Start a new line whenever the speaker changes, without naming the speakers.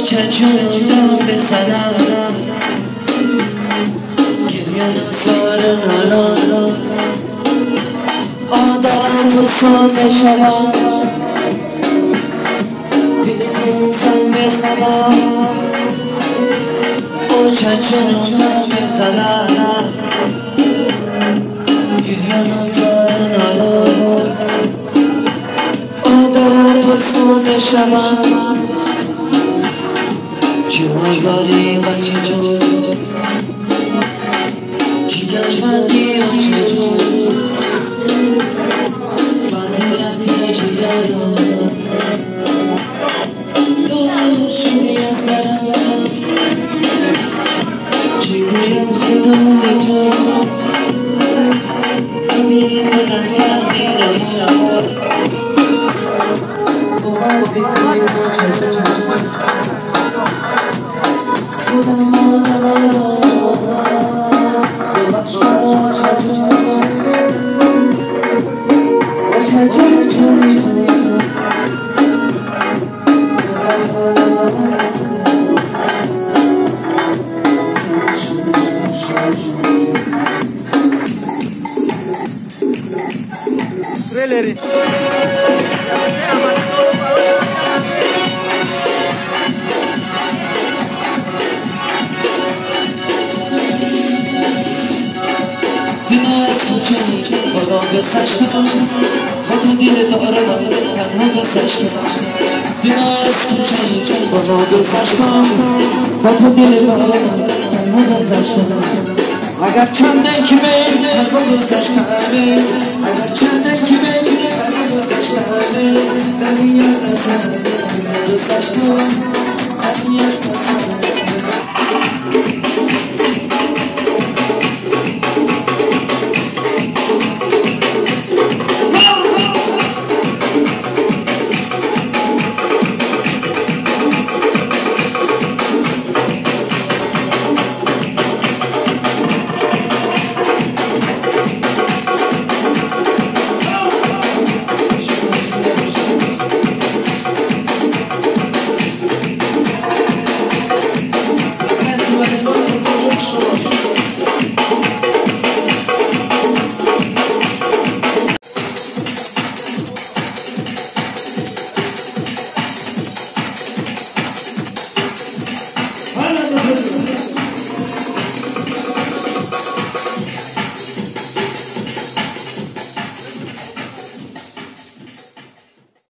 چجوردم به سلام گریه نزار نالا آدارم فرسان شما تلفون به سلام چجوردم به سلام گریه نزار نالا آدارم فرسان شما جوانگاری و چجور جیگربندی و چجور بندی رفتی جیگرم دور شدی از برم چگویم خدای تو امیر به دست زیرم باور بکنی و چجور خدا گذشتم با تو دل دارم تنها گذشتم دینا از تو چنین خدا گذشتم با تو دل دارم تنها گذشتم اگر چندن که می تنها گذشتم اگر چندن که می تنها گذشتم دنیت نزد گذشتم دنیت نزد Sure.